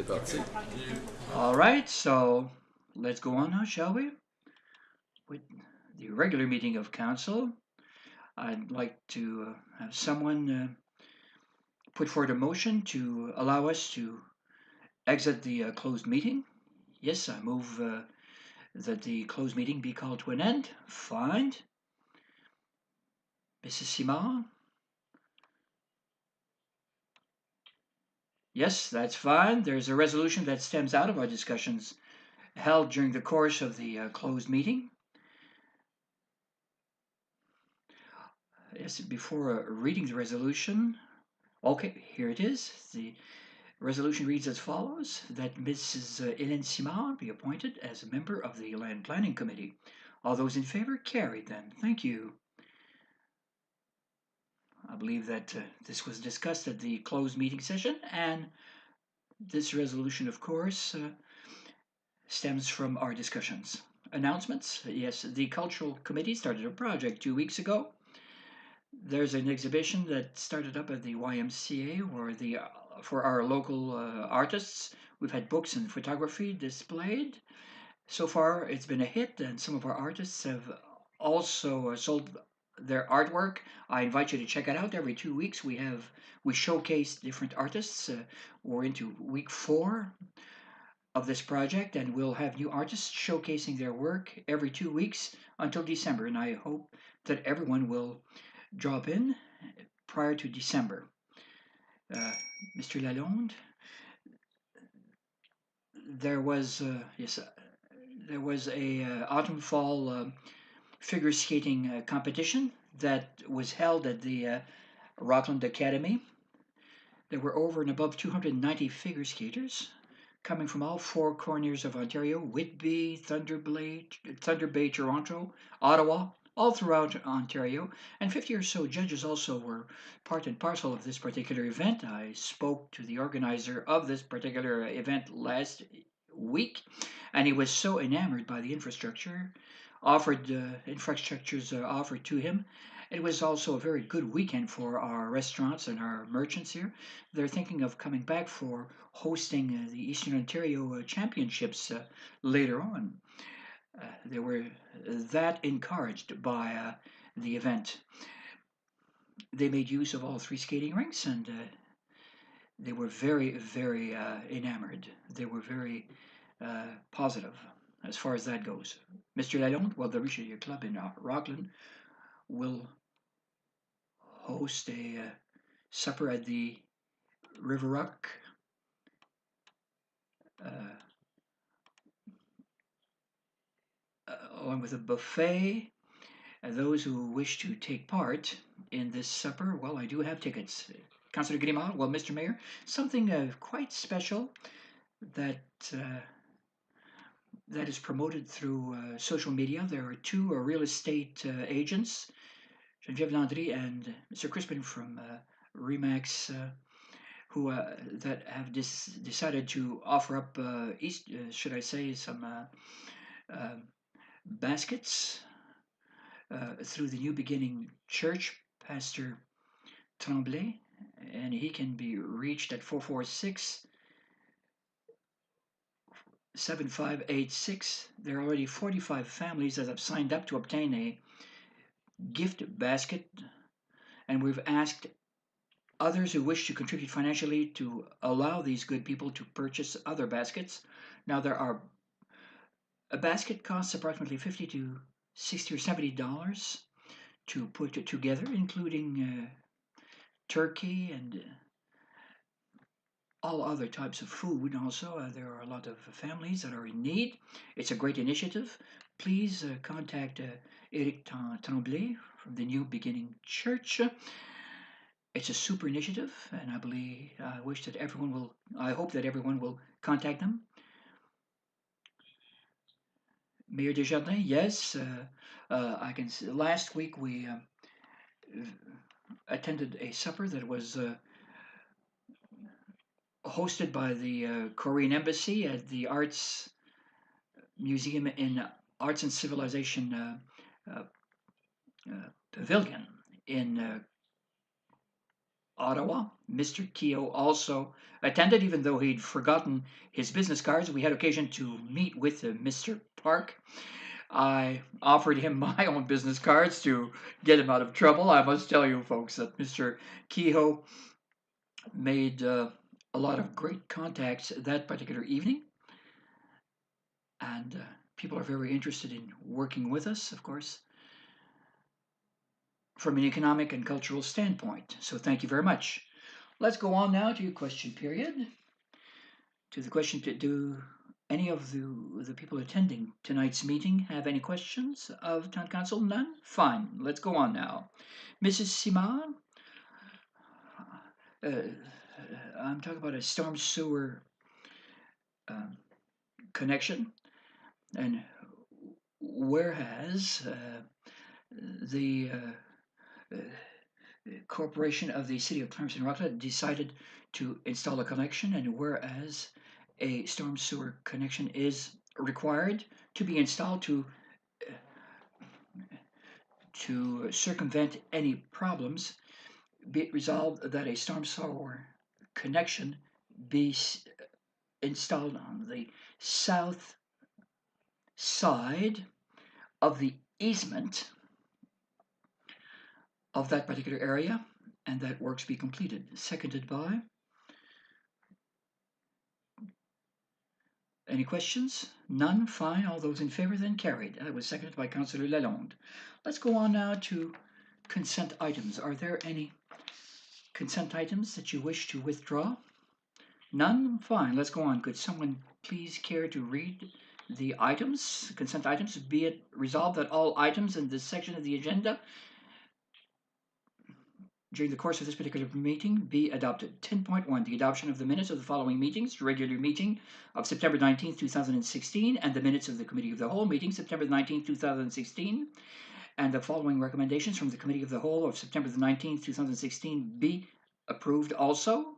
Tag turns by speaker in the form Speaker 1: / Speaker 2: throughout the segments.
Speaker 1: parti.
Speaker 2: All right, so let's go on now, shall we? With the regular meeting of council, I'd like to have someone put forward a motion to allow us to exit the closed meeting. Yes, I move that the closed meeting be called to an end. Fine. Mrs. Simard? Yes, that's fine. There's a resolution that stems out of our discussions held during the course of the closed meeting. Yes, before reading the resolution, okay, here it is. The resolution reads as follows: that Mrs. Hélène Simard be appointed as a member of the Land Planning Committee. All those in favor? Carried then. Thank you. I believe that this was discussed at the closed meeting session, and this resolution, of course, stems from our discussions. Announcements. Yes, the Cultural Committee started a project 2 weeks ago. There's an exhibition that started up at the YMCA for our local artists. We've had books and photography displayed. So far, it's been a hit, and some of our artists have also sold their artwork. I invite you to check it out. Every 2 weeks, we showcase different artists. We're into week 4 of this project, and we'll have new artists showcasing their work every 2 weeks until December. And I hope that everyone will drop in prior to December. Uh, Mr. Lalonde, there was yes, there was a autumn fall figure skating competition that was held at the Rockland Academy. There were over and above 290 figure skaters coming from all 4 corners of Ontario: Whitby, Thunder Bay, Toronto, Ottawa, all throughout Ontario. And 50 or so judges also were part and parcel of this particular event. I spoke to the organizer of this particular event last week, and he was so enamored by the infrastructures offered to him. It was also a very good weekend for our restaurants and our merchants here. They're thinking of coming back for hosting the Eastern Ontario Championships later on. They were that encouraged by the event. They made use of all 3 skating rinks, and they were very, very enamored. They were very positive as far as that goes. Mr. Lalonde, well, the Richelieu Club in Rockland will host a supper at the River Rock uh, along with a buffet. Those who wish to take part in this supper, well, I do have tickets. Councillor Grimard, well, Mr. Mayor, something quite special that uh, that is promoted through social media. There are 2 real estate agents, Geneviève Landry and Mr. Crispin from Remax, who that have decided to offer up should I say, some uh, baskets through the New Beginning Church, Pastor Tremblay, and he can be reached at 446 7586. There are already 45 families that have signed up to obtain a gift basket, and we've asked others who wish to contribute financially to allow these good people to purchase other baskets. Now, a basket costs approximately 50 to 60 or $70 to put it together, including turkey and all other types of food. Also, there are a lot of families that are in need. It's a great initiative. Please contact Eric Tremblay from the New Beginning Church. It's a super initiative, and I hope that everyone will contact them. Mayor Desjardins, yes, I can see. Last week we attended a supper that was hosted by the Korean Embassy at the Arts Museum in Arts and Civilization uh, Pavilion in Ottawa. Mr. Keogh also attended, even though he'd forgotten his business cards. We had occasion to meet with Mr. Park. I offered him my own business cards to get him out of trouble. I must tell you, folks, that Mr. Kehoe made a lot of great contacts that particular evening, and people are very interested in working with us, of course, from an economic and cultural standpoint. So thank you very much. Let's go on now to question period. To the question, do any of the people attending tonight's meeting have any questions of town council? None? Fine. Let's go on now. Mrs. Simard, I'm talking about a storm sewer um, connection, and whereas the corporation of the city of Claremont Rockland decided to install a connection, and whereas a storm sewer connection is required to be installed to circumvent any problems, be it resolved that a storm sewer connection be installed on the south side of the easement of that particular area, and that works be completed. Seconded by. Any questions? None? Fine. All those in favor then carried. That was seconded by Councillor Lalonde. Let's go on now to consent items. Are there any consent items that you wish to withdraw? None? Fine. Let's go on. Could someone please care to read the items, consent items? Be it resolved that all items in this section of the agenda during the course of this particular meeting be adopted. 10.1, the adoption of the minutes of the following meetings: regular meeting of September 19th, 2016, and the minutes of the Committee of the Whole meeting, September 19th, 2016, and the following recommendations from the Committee of the Whole of September 19th, 2016 be approved also.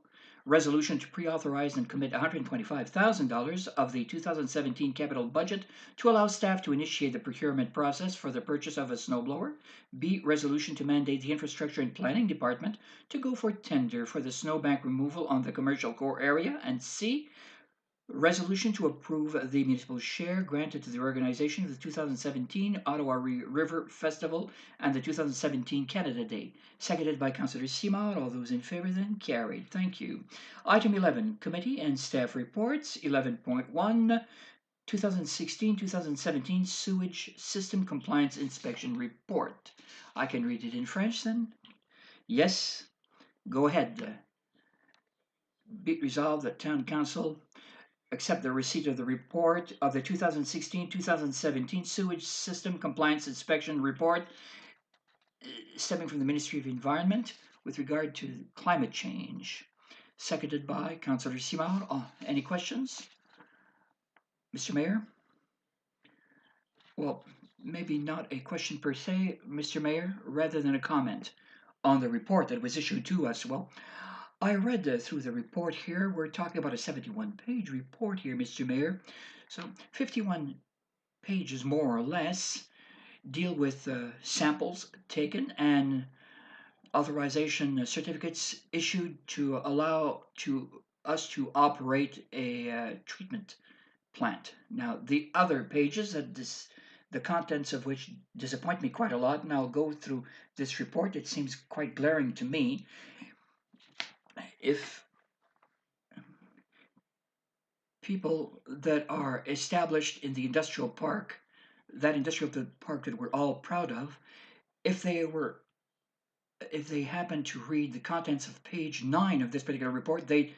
Speaker 2: Resolution to pre-authorize and commit $125,000 of the 2017 capital budget to allow staff to initiate the procurement process for the purchase of a snowblower. B. Resolution to mandate the Infrastructure and Planning Department to go for tender for the snowbank removal on the commercial core area. And C. Resolution to approve the municipal share granted to the organization of the 2017 Ottawa River Festival and the 2017 Canada Day. Seconded by Councillor Simard. All those in favor then carried. Thank you. Item 11, Committee and Staff Reports. 11.1, 2016-2017 Sewage System Compliance Inspection Report. I can read it in French then? Yes? Go ahead. Be it resolved that Town Council accept the receipt of the report of the 2016-2017 Sewage System Compliance Inspection Report stemming from the Ministry of Environment with regard to climate change. Seconded by Councillor Simard. Any questions? Mr. Mayor? Well, maybe not a question per se, Mr. Mayor, rather than a comment on the report that was issued to us. Well, I read through the report here. We're talking about a 71-page report here, Mr. Mayor. So 51 pages, more or less, deal with samples taken and authorization certificates issued to allow us to operate a treatment plant. Now, the other pages, the contents of which disappoint me quite a lot, and I'll go through this report. It seems quite glaring to me. If people that are established in the industrial park, that industrial park that we're all proud of, if they happen to read the contents of page 9 of this particular report, they'd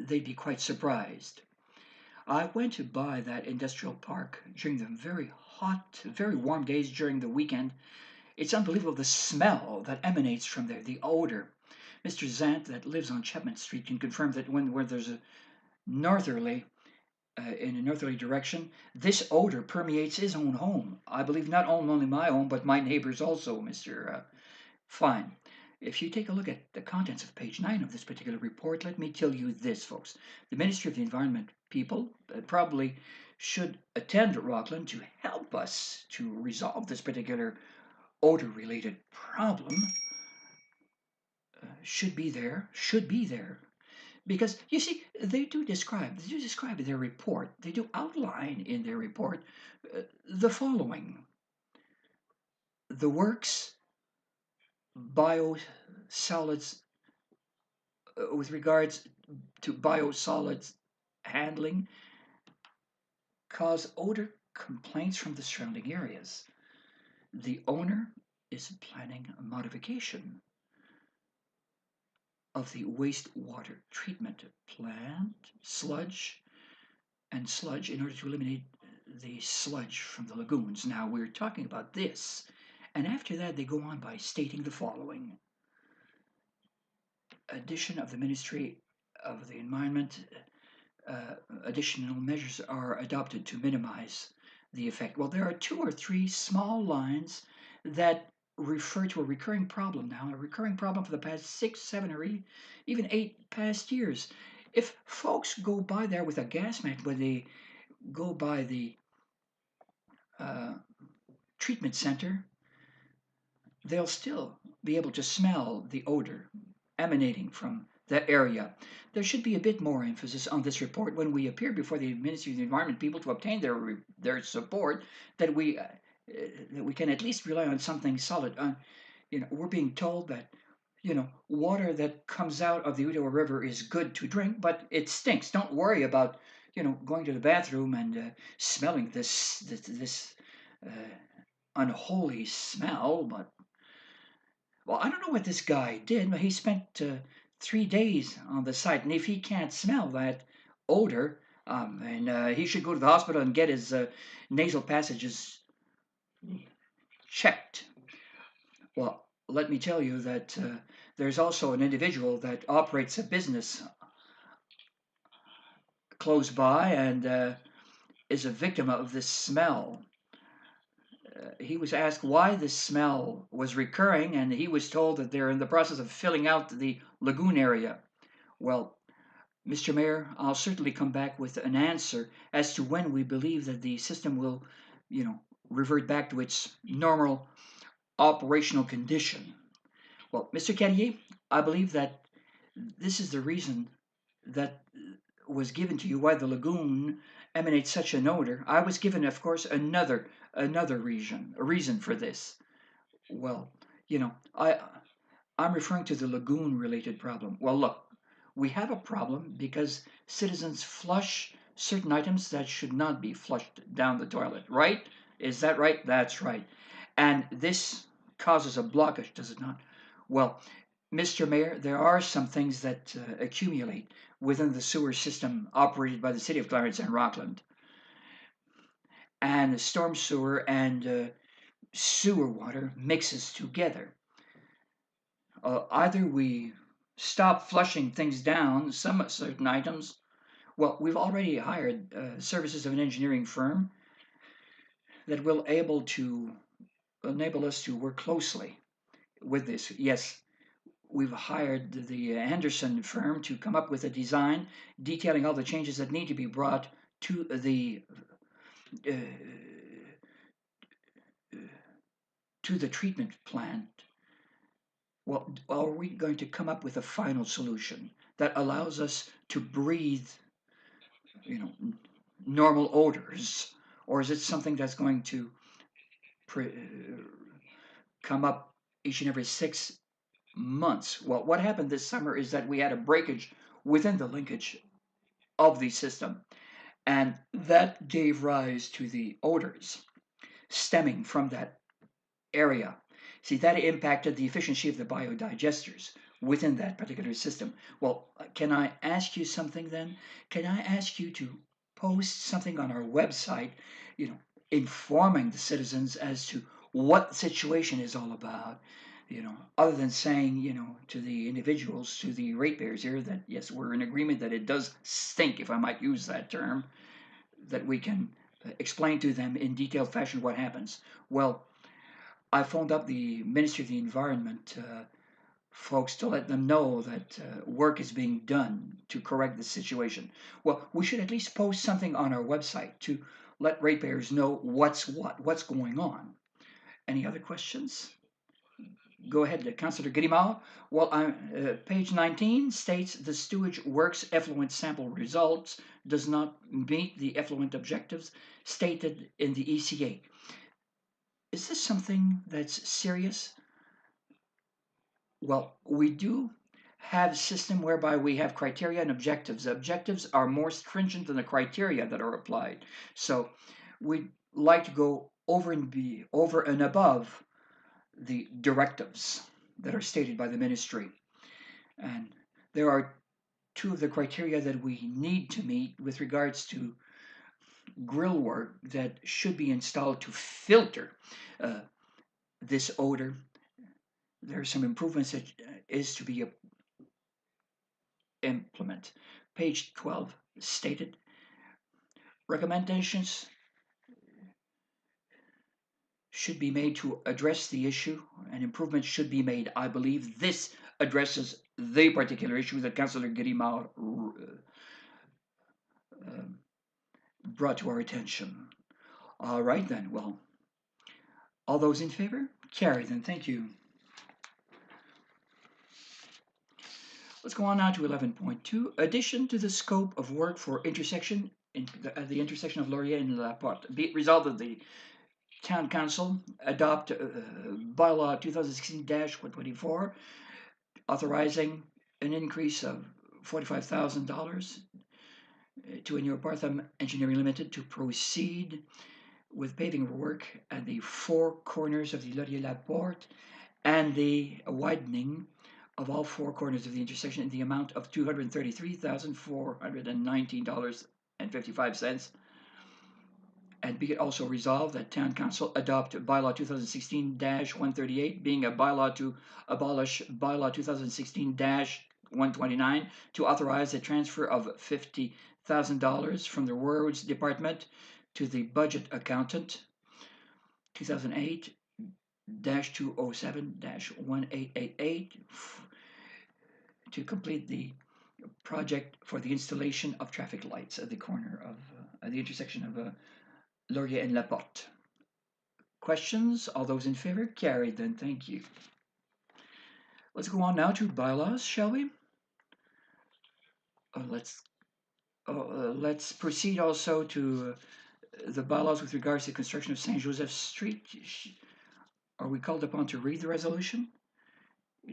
Speaker 2: be quite surprised. I went by that industrial park during the very hot, very warm days during the weekend. It's unbelievable the smell that emanates from there, the odor. Mr. Zant, that lives on Chapman Street, can confirm that where there's a northerly, in a northerly direction, this odor permeates his own home. I believe not only my home, but my neighbors also, Mr. Fine. If you take a look at the contents of page 9 of this particular report, let me tell you this, folks. The Ministry of the Environment people probably should attend Rockland to help us to resolve this particular odor-related problem. should be there, because you see, they do describe in their report, they do outline in their report the following: the works, biosolids, with regards to biosolids handling, cause odor complaints from the surrounding areas. The owner is planning a modification of the wastewater treatment plant sludge in order to eliminate the sludge from the lagoons. Now we're talking about this. And after that, they go on by stating the following: addition of the Ministry of the Environment, additional measures are adopted to minimize the effect. Well, there are two or three small lines that refer to a recurring problem now, a recurring problem for the past 6, 7, or even 8 past years. If folks go by there with a gas mask when they go by the uh, treatment center, they'll still be able to smell the odor emanating from that area. There should be a bit more emphasis on this report when we appear before the Ministry of the Environment people to obtain their support, that we can at least rely on something solid. We're being told that water that comes out of the Ottawa River is good to drink, but it stinks. Don't worry about going to the bathroom and smelling this unholy smell. But well, I don't know what this guy did, but he spent 3 days on the site, and if he can't smell that odor, and he should go to the hospital and get his nasal passages checked. Well, let me tell you that there's also an individual that operates a business close by and is a victim of this smell. He was asked why this smell was recurring, and he was told that they're in the process of filling out the lagoon area. Well, Mr. Mayor, I'll certainly come back with an answer as to when we believe that the system will, revert back to its normal operational condition. Well, Mr. Carrier, I believe that this is the reason that was given to you why the lagoon emanates such an odor. I was given, of course, another reason for this. Well, I'm referring to the lagoon related problem. Well, look, we have a problem because citizens flush certain items that should not be flushed down the toilet, right? Is that right? That's right. And this causes a blockage, does it not? Well, Mr. Mayor, there are some things that accumulate within the sewer system operated by the City of Clarence and Rockland. And the storm sewer and sewer water mixes together. Either we stop flushing things down, some certain items. Well, we've already hired services of an engineering firm that will enable us to work closely with this. Yes, we've hired the Henderson firm to come up with a design detailing all the changes that need to be brought to uh, the treatment plant. Well, are we going to come up with a final solution that allows us to breathe, you know, normal odors, or is it something that's going to come up each and every 6 months? Well, what happened this summer is that we had a breakage within the linkage of the system, and that gave rise to the odors stemming from that area. See, that impacted the efficiency of the biodigesters within that particular system. Well, can I ask you something then? Can I ask you to post something on our website, informing the citizens as to what the situation is all about? Other than saying, to the individuals, to the ratepayers here, that yes, we're in agreement that it does stink, if I might use that term, that we can explain to them in detailed fashion what happens. Well, I phoned up the Ministry of the Environment folks to let them know that work is being done to correct the situation. Well, we should at least post something on our website to let ratepayers know what's going on. Any other questions? Go ahead, Councillor Guillemot. Well, page 19 states the sewage works effluent sample results does not meet the effluent objectives stated in the ECA. Is this something that's serious? Well, we do have a system whereby we have criteria and objectives. The objectives are more stringent than the criteria that are applied. So we'd like to go over and above the directives that are stated by the ministry. And there are two of the criteria that we need to meet with regards to grill work that should be installed to filter this odor. There are some improvements that is to be implement. Page 12 stated recommendations should be made to address the issue and improvements should be made. I believe this addresses the particular issue that Councillor Guillemot brought to our attention. All right then, well, all those in favor? Carried then, thank you. Let's go on now to 11.2, addition to the scope of work for intersection at the intersection of Laurier and La Porte. Be it resolved that the Town Council adopt bylaw 2016-124, authorizing an increase of $45,000 to Inyo Bartham Engineering Limited to proceed with paving work at the four corners of the Laurier-La Porte and the widening of all four corners of the intersection in the amount of $233,419.55. And be it also resolved that Town Council adopt bylaw 2016-138, being a bylaw to abolish bylaw 2016-129 to authorize the transfer of $50,000 from the Roads Department to the Budget Accountant 2008-207-1888 to complete the project for the installation of traffic lights at the corner of the intersection of Laurier and La Porte. Questions? All those in favor? Carried then, thank you. Let's go on now to bylaws, shall we? Let's proceed also to the bylaws with regards to the construction of Saint Joseph Street. Are we called upon to read the resolution?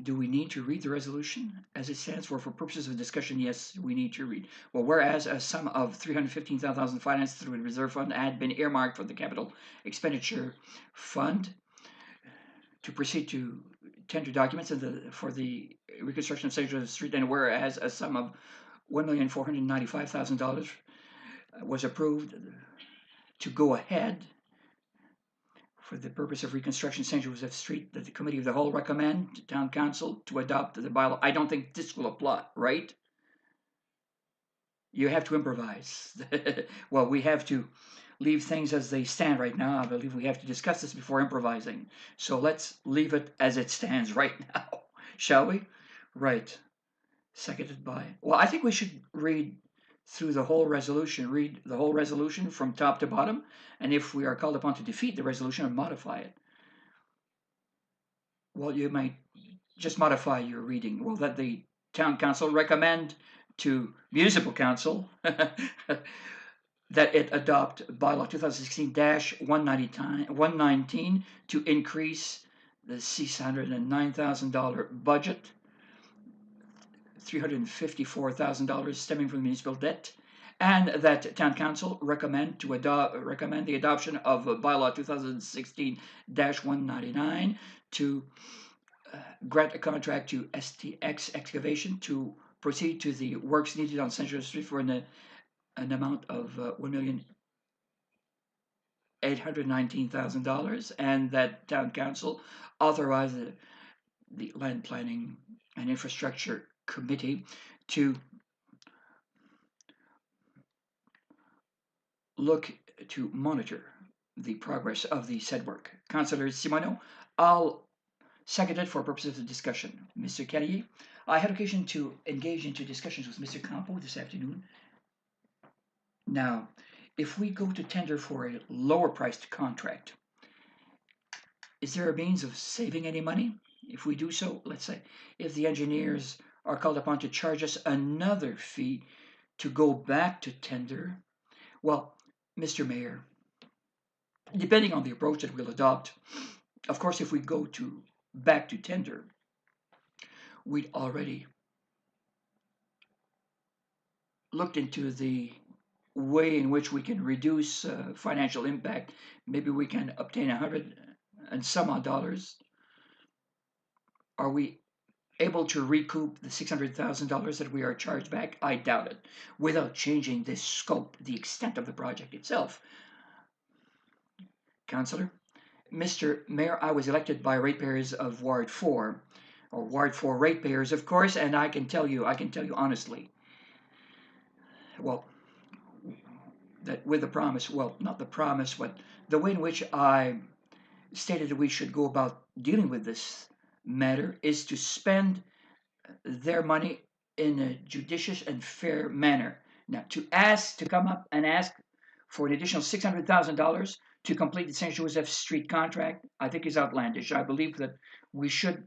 Speaker 2: Do we need to read the resolution as it stands for purposes of discussion? Yes, we need to read. Well, whereas a sum of $315,000 financed through a reserve fund had been earmarked for the capital expenditure fund to proceed to tender documents for the reconstruction of St. Joseph Street, and whereas a sum of $1,495,000 was approved to go ahead for the purpose of reconstruction St. Joseph Street, that the Committee of the Whole recommend to Town Council to adopt the bylaw. I don't think this will apply, right? You have to improvise. Well, we have to leave things as they stand right now. I believe we have to discuss this before improvising. So let's leave it as it stands right now, shall we? Right. Seconded by, well, I think we should read through the whole resolution, from top to bottom, and if we are called upon to defeat the resolution or modify it, well, you might just modify your reading. Well, that the Town Council recommend to Municipal Council that it adopt bylaw 2016-119 to increase the $609,000 budget, $354,000 stemming from the municipal debt, and that Town Council recommend the adoption of bylaw 2016-199 to grant a contract to STX Excavation to proceed to the works needed on Central Street for an amount of $1,819,000, and that Town Council authorize the Land Planning and Infrastructure Committee to monitor the progress of the said work. Councillor Simoneau, I'll second it for purposes of discussion. Mr. Carrier, I had occasion to engage into discussions with Mr. Campo this afternoon. Now, if we go to tender for a lower priced contract, is there a means of saving any money? If we do so, let's say, if the engineers are called upon to charge us another fee to go back to tender, well, Mr. Mayor, depending on the approach that we'll adopt, of course, if we go to back to tender, we'd already looked into the way in which we can reduce financial impact. Maybe we can obtain 100 and some odd dollars. Are we able to recoup the $600,000 that we are charged back? I doubt it, without changing the scope, the extent of the project itself. Councillor? Mr. Mayor, I was elected by ratepayers of Ward 4, or Ward 4 ratepayers, of course, and I can tell you honestly, well, that with the promise, well, not the promise, but the way in which I stated that we should go about dealing with this matter is to spend their money in a judicious and fair manner. Now, to come up and ask for an additional $600,000 to complete the St. Joseph Street contract, I think is outlandish. I believe that we should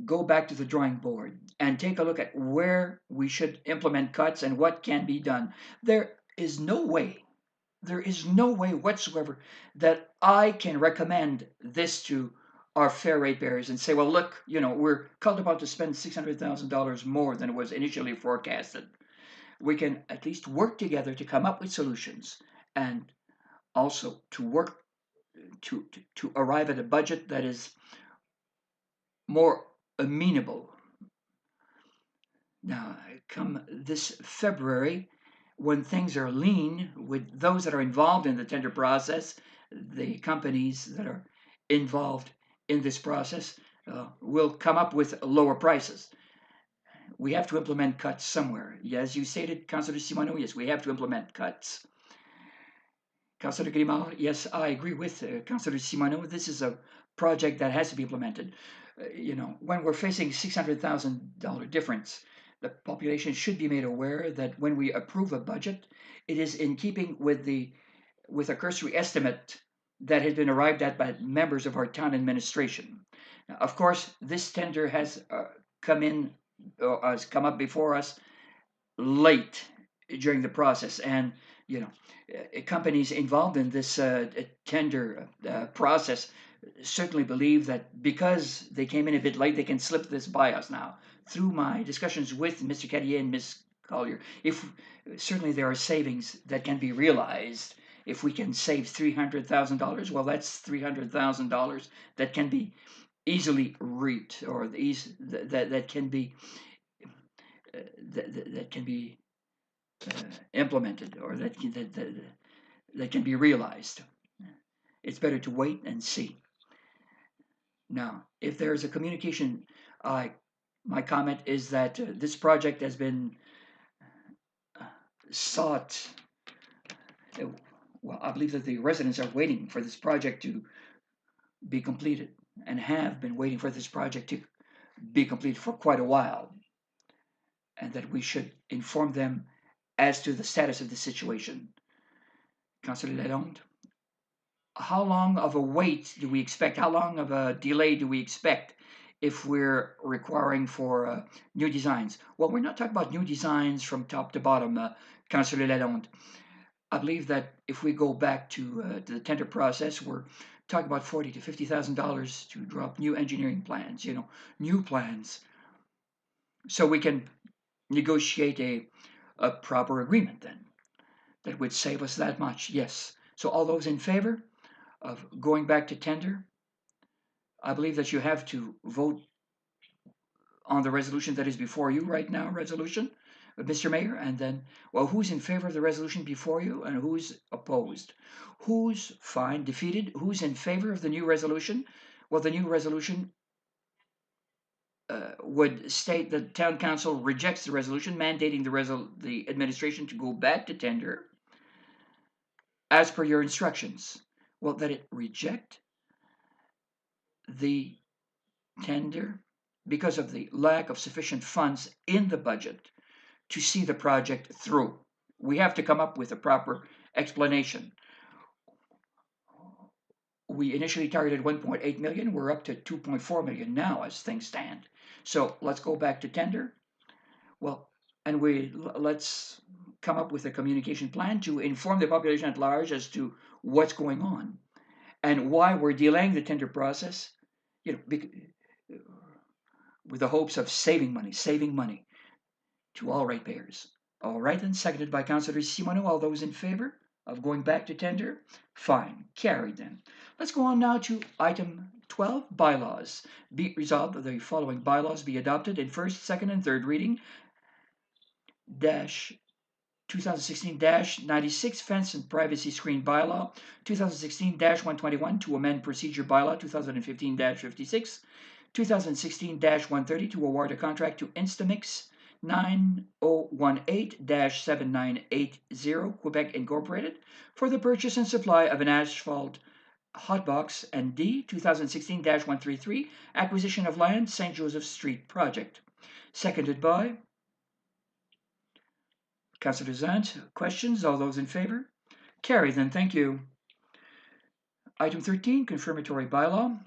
Speaker 2: go back to the drawing board and take a look at where we should implement cuts and what can be done. There is no way whatsoever that I can recommend this to our fair ratepayers and say, well, look, we're called upon to spend $600,000 more than was initially forecasted. We can at least work together to come up with solutions and also to work to arrive at a budget that is more amenable. Now, come this February, when things are lean with those that are involved in the tender process, the companies that are involved in this process will come up with lower prices. We have to implement cuts somewhere. As you stated, Councillor Simoneau, yes, we have to implement cuts. Councillor Grimard, yes, I agree with Councillor Simoneau. This is a project that has to be implemented. When we're facing $600,000 difference, the population should be made aware that when we approve a budget, it is in keeping with a cursory estimate that had been arrived at by members of our town administration. Now, of course, this tender has come up before us late during the process, and companies involved in this tender process certainly believe that because they came in a bit late, they can slip this by us now. Through my discussions with Mr. Carrier and Ms. Collier, certainly there are savings that can be realized. If we can save $300,000, well, that's $300,000 that can be easily reaped, or that can be implemented, or that can be realized. It's better to wait and see. Now, if there is a communication, my comment is that this project has been sought. Well, I believe that the residents are waiting for this project to be completed and have been waiting for this project to be completed for quite a while, and that we should inform them as to the status of the situation. Councillor Lalonde, how long of a wait do we expect? How long of a delay do we expect if we're requiring for new designs? Well, we're not talking about new designs from top to bottom, Councillor Lalonde. I believe that if we go back to the tender process, we're talking about $40,000 to $50,000 to drop new engineering plans, new plans, so we can negotiate a proper agreement then that would save us that much. Yes. So all those in favor of going back to tender, I believe that you have to vote on the resolution that is before you right now, Mr. Mayor, and then, well, who's in favor of the resolution before you and who's opposed? Who's defeated? Who's in favor of the new resolution? Well, the new resolution would state that town council rejects the resolution mandating the administration to go back to tender as per your instructions. Well, that it reject the tender because of the lack of sufficient funds in the budget to see the project through. We have to come up with a proper explanation. we initially targeted 1.8 million. We're up to 2.4 million now as things stand. So let's go back to tender. Well, and let's come up with a communication plan to inform the population at large as to what's going on and why we're delaying the tender process, with the hopes of saving money to all ratepayers. All right, and seconded by Councillor Simoneau. All those in favor of going back to tender? Fine, carried then. Let's go on now to item 12, bylaws. Be it resolved that the following bylaws be adopted in first, second, and third reading. 2016-96 Fence and Privacy Screen Bylaw, 2016-121 to amend Procedure Bylaw, 2015-56, 2016-130 to award a contract to Instamix 9018-7980 Quebec Incorporated for the purchase and supply of an asphalt hotbox, and D 2016-133 acquisition of land St. Joseph Street project. Seconded by Councillor Zant. Questions? All those in favor? Carried then, thank you. Item 13, confirmatory bylaw.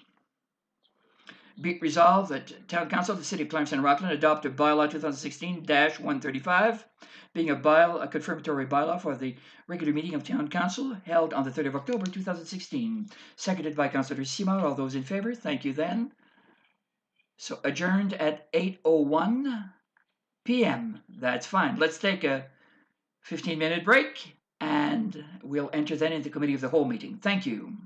Speaker 2: Be it resolved that Town Council of the City of Claremont and Rockland adopt a bylaw 2016-135, being a confirmatory bylaw for the regular meeting of Town Council held on the 3rd of October 2016. Seconded by Councillor Simard. All those in favor? Thank you then. So adjourned at 8:01 p.m. That's fine. Let's take a 15-minute break, and we'll enter then into Committee of the Whole meeting. Thank you.